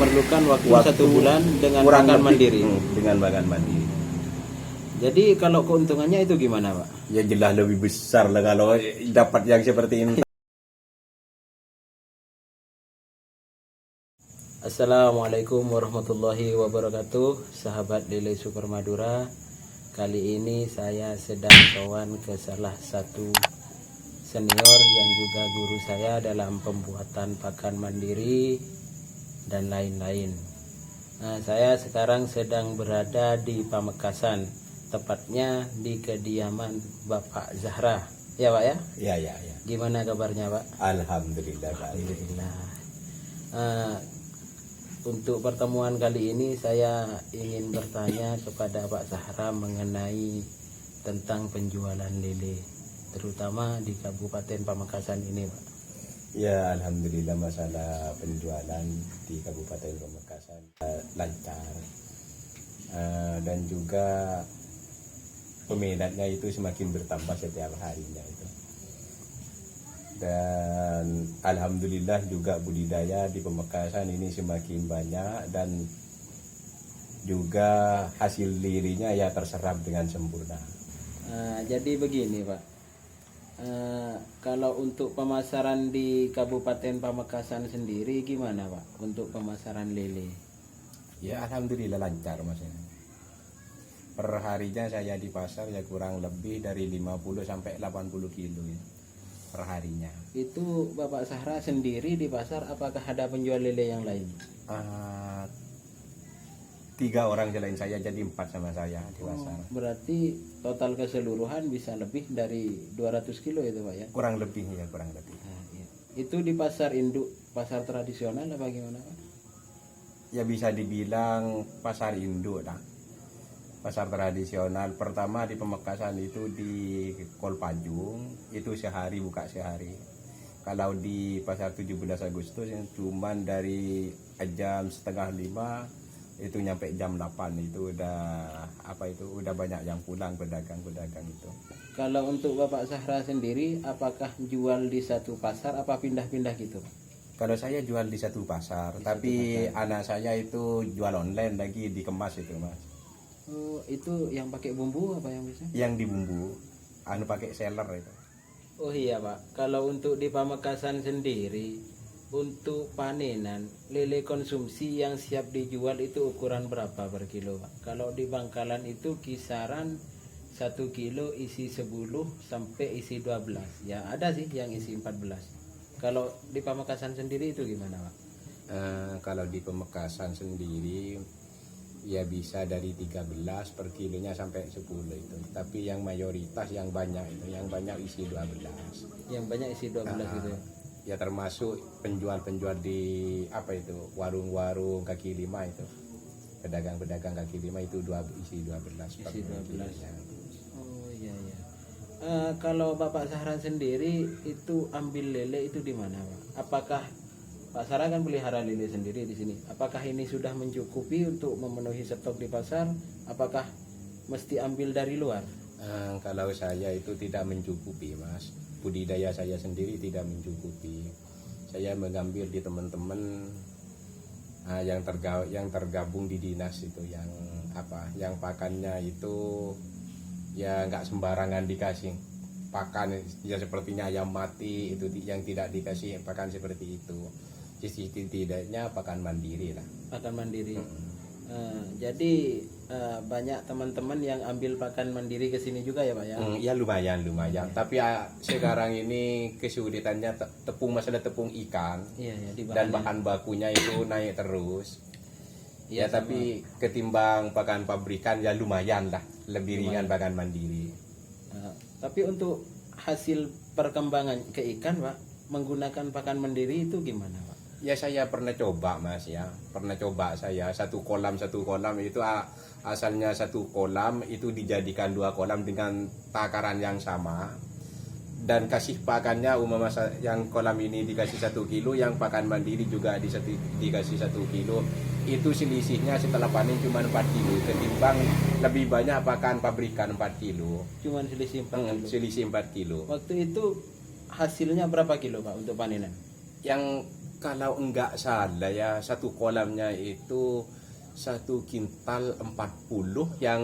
memerlukan waktu 1 bulan dengan kurang pakan lebih, mandiri. dengan pakan mandiri. Jadi kalau keuntungannya itu gimana, Pak? Ya jelas lebih besar lah kalau dapat yang seperti ini. Assalamualaikum warahmatullahi wabarakatuh, sahabat Lele Super Madura. Kali ini saya sedang sowan ke salah satu senior yang juga guru saya dalam pembuatan pakan mandiri dan lain-lain. Nah, saya sekarang sedang berada di Pamekasan, tepatnya di kediaman Bapak Zahra. Ya, Pak ya? Ya. Gimana kabarnya, Pak? Alhamdulillah. Alhamdulillah. Untuk pertemuan kali ini saya ingin bertanya kepada Pak Zahra mengenai tentang penjualan lele, terutama di Kabupaten Pamekasan ini, Pak. Ya, alhamdulillah masalah penjualan di Kabupaten Pamekasan lancar. Dan juga peminatnya itu semakin bertambah setiap harinya itu. Dan alhamdulillah juga budidaya di Pamekasan ini semakin banyak, dan juga hasil lirinya ya terserap dengan sempurna. Jadi begini, Pak, kalau untuk pemasaran di Kabupaten Pamekasan sendiri gimana, Pak, untuk pemasaran lele? Ya alhamdulillah lancar mas. Per harinya saya di pasar ya kurang lebih dari 50 sampai 80 kilo ya, per harinya. Itu Bapak Zahra sendiri di pasar, apakah ada penjual lele yang lain? 3 orang selain saya, jadi 4 sama saya di pasar. Berarti total keseluruhan bisa lebih dari 200 kilo itu, Pak ya? Kurang lebih ya, kurang lebih. Nah, iya. Itu di pasar induk, pasar tradisional apa gimana, Pak? Ya bisa dibilang pasar induk lah. Pasar tradisional pertama di Pamekasan itu di Kolpajung, itu sehari buka sehari. Kalau di pasar 17 Agustus yang cuman dari jam setengah 5 itu nyampe jam 8, itu udah banyak yang pulang, pedagang-pedagang itu. Kalau untuk Bapak Zahra sendiri, apakah jual di satu pasar apa pindah-pindah gitu, Pak? Kalau saya jual di satu pasar, tapi anak saya itu jual online lagi, dikemas itu mas. Oh, itu yang pakai bumbu apa yang bisa? Yang dibumbu, pakai seller itu. Oh iya, Pak. Kalau untuk di Pamekasan sendiri, untuk panenan lele konsumsi yang siap dijual itu ukuran berapa per kilo, Pak? Kalau di Bangkalan itu kisaran 1 kilo isi 10 sampai isi 12. Ya ada sih yang isi 14. Kalau di Pamekasan sendiri itu gimana, Pak? Kalau di Pamekasan sendiri ya bisa dari 13 per kilonya sampai 10 itu. Tapi yang mayoritas yang banyak isi 12. Yang banyak isi 12 gitu ya. Ya termasuk penjual-penjual di warung-warung kaki lima itu. Pedagang-pedagang kaki lima itu isi 12 per Isi 12. kilonya. Oh iya. Kalau Bapak Zahra sendiri itu ambil lele itu di mana, Pak? Apakah Pak Zahra kan pelihara lele sendiri di sini? Apakah ini sudah mencukupi untuk memenuhi stok di pasar? Apakah mesti ambil dari luar? Kalau saya itu tidak mencukupi, Mas. Budidaya saya sendiri tidak mencukupi. Saya mengambil di teman-teman yang tergabung di dinas itu, yang pakannya itu ya nggak sembarangan dikasih pakan, ya sepertinya ayam mati itu yang tidak dikasih pakan seperti itu. Setidaknya pakan mandiri lah. Pakan mandiri. Jadi banyak teman-teman yang ambil pakan mandiri ke sini juga ya, Pak ya? Ya lumayan. Tapi sekarang ini kesulitannya masalah tepung ikan. Iya, Dan bahan bakunya itu naik terus. Iya, tapi ketimbang pakan pabrikan ya lumayan lah, lebih ringan pakan mandiri. Tapi untuk hasil perkembangan ke ikan, Pak, menggunakan pakan mandiri itu gimana, Pak? Ya saya pernah coba mas ya, saya satu kolam itu asalnya satu kolam itu dijadikan 2 kolam dengan takaran yang sama, dan kasih pakannya yang kolam ini dikasih 1 kilo, yang pakan mandiri juga dikasih 1 kilo. Itu selisihnya setelah panen cuma 4 kilo, ketimbang lebih banyak pakan pabrikan 4 kilo. Cuman selisih 4 kilo. Selisih 4 kilo. Waktu itu hasilnya berapa kilo, Pak, untuk panenan? Yang Kalau enggak salah ya, satu kolamnya itu 1 kintal 40 yang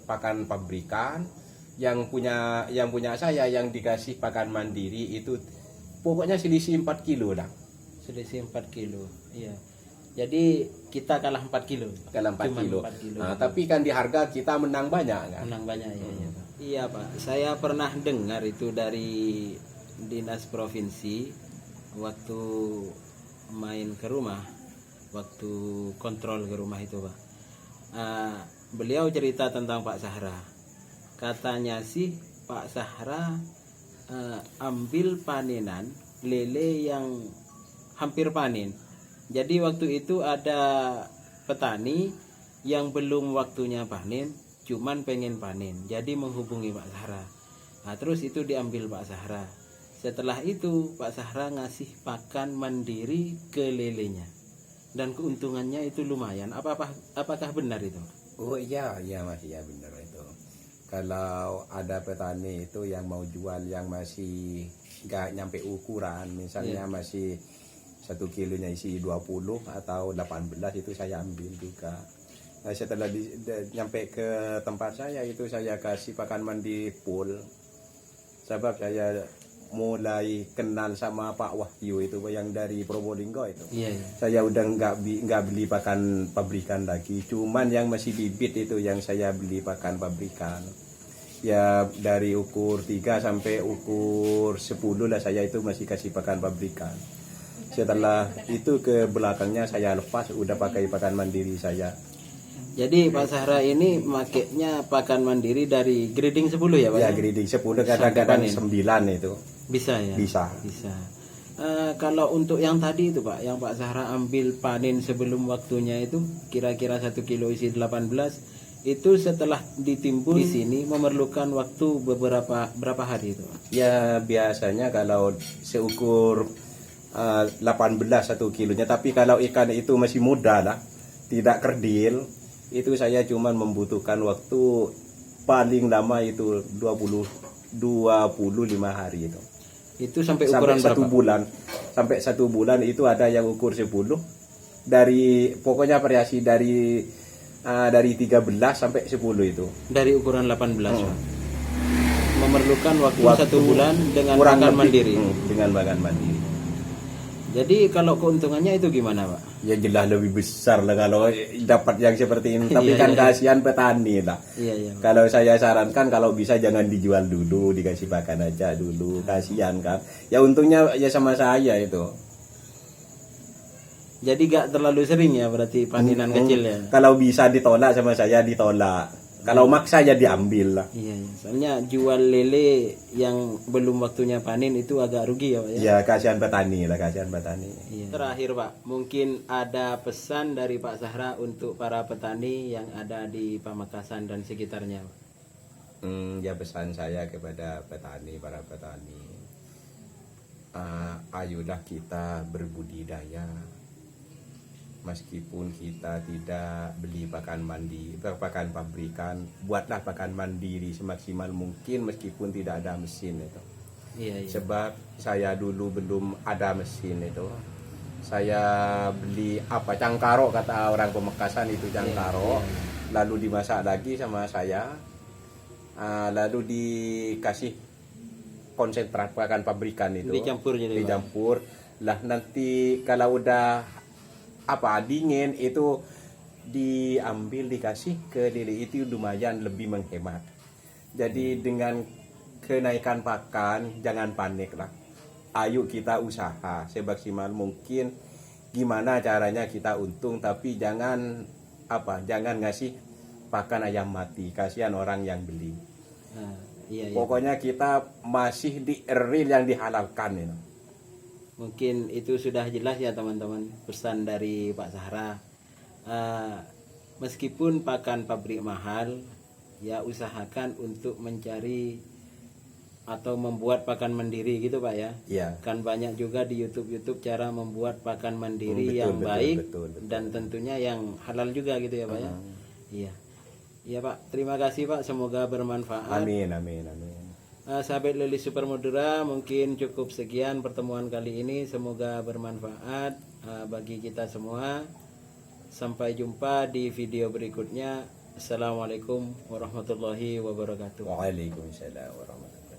pakan pabrikan, yang punya saya yang dikasih pakan mandiri itu pokoknya selisih 4 kilo lah. Selisih 4 kilo. Iya. Jadi kita kalah 4 kilo. Kalah 4 Cuman kilo. 4 kilo. Nah, tapi kan di harga kita menang banyak kan. Menang banyak ya, iya, Pak. Iya, Pak. Saya pernah dengar itu dari dinas provinsi waktu main ke rumah, waktu kontrol ke rumah itu, Pak. Beliau cerita tentang Pak Sahra. Katanya sih Pak Sahra ambil panenan lele yang hampir panen. Jadi waktu itu ada petani yang belum waktunya panen, cuman pengen panen. Jadi menghubungi Pak Sahra. Nah, terus itu diambil Pak Sahra. Setelah itu Pak Sahra ngasih pakan mandiri ke lelenya. Dan keuntungannya itu lumayan. Apakah benar itu? Oh iya, iya Mas, ya benar itu. Kalau ada petani itu yang mau jual yang masih nggak nyampe ukuran, misalnya masih 1 kilonya isi 20 atau 18, itu saya ambil juga. Nah, setelah nyampe ke tempat saya itu saya kasih pakan mandi full. Sebab saya mulai kenal sama Pak Wahyu itu yang dari Probolinggo itu. Iya. Saya udah nggak beli pakan pabrikan lagi, cuman yang masih bibit itu yang saya beli pakan pabrikan. Ya dari ukur 3 sampai ukur 10 lah saya itu masih kasih pakan pabrikan. Setelah itu ke belakangnya saya lepas udah pakai pakan mandiri saya. Jadi Pak Sahra ini makainya pakan mandiri dari grading 10 ya Pak? Ya grading 10, kadang-kadang 9 itu. Bisa ya? Bisa. Kalau untuk yang tadi itu Pak, yang Pak Sahra ambil panen sebelum waktunya itu kira-kira 1 kilo isi 18, itu setelah ditimbun di sini memerlukan waktu berapa hari itu Pak? Ya biasanya kalau seukur 18 1 kilonya, tapi kalau ikan itu masih muda lah, tidak kerdil, itu saya cuma membutuhkan waktu paling lama itu 25 hari itu. Itu sampai ukuran sampai 1 berapa? bulan. Sampai 1 bulan itu ada yang ukur 10. Dari pokoknya variasi dari 13 sampai 10 itu. Dari ukuran 18. Pak. Memerlukan waktu 1 bulan dengan makan mandiri. Dengan makan mandiri. Jadi kalau keuntungannya itu gimana Pak? Ya jelas lebih besar lah kalau dapat yang seperti ini. Tapi kan kasihan petani lah. Iya. Kalau saya sarankan kalau bisa jangan dijual dulu, dikasih pakan aja dulu. Kasihan kan. Ya untungnya ya sama saya itu. Jadi gak terlalu sering ya berarti panenan kecil ya? Kalau bisa ditolak sama saya ditolak. Kalau maksa ya diambil lah. Iya. Soalnya jual lele yang belum waktunya panen itu agak rugi ya Pak ya? Ya kasihan petani lah, kasihan petani. Iya. Terakhir Pak, mungkin ada pesan dari Pak Sahra untuk para petani yang ada di Pamekasan dan sekitarnya Pak? Ya pesan saya kepada petani, para petani, ayolah kita berbudidaya. Meskipun kita tidak beli pakan pabrikan, buatlah pakan mandiri semaksimal mungkin meskipun tidak ada mesin itu. Iya. Sebab saya dulu belum ada mesin itu. Saya beli cangkaro, kata orang Pamekasan itu cangkaro. Lalu dimasak lagi sama saya. Lalu dikasih konsentrat pakan pabrikan itu. Dicampur. Lah nanti kalau udah dingin itu diambil dikasih ke lele, itu lumayan lebih menghemat. Jadi dengan kenaikan pakan jangan panik lah. Ayo kita usaha semaksimal mungkin gimana caranya kita untung, tapi jangan ngasih pakan ayam mati, kasihan orang yang beli. Iya. Pokoknya kita masih di real yang dihalalkan itu. Mungkin itu sudah jelas ya teman-teman pesan dari Pak Sahra. Meskipun pakan pabrik mahal, ya usahakan untuk mencari atau membuat pakan mandiri gitu Pak ya. Iya. Kan banyak juga di YouTube cara membuat pakan mandiri yang baik betul. Dan tentunya yang halal juga gitu ya Pak ya. Iya. Iya Pak, terima kasih Pak, semoga bermanfaat. Amin. Sahabat Lili Super Madura, mungkin cukup sekian pertemuan kali ini. Semoga bermanfaat bagi kita semua. Sampai jumpa di video berikutnya. Assalamualaikum warahmatullahi wabarakatuh. Waalaikumsalam warahmatullahi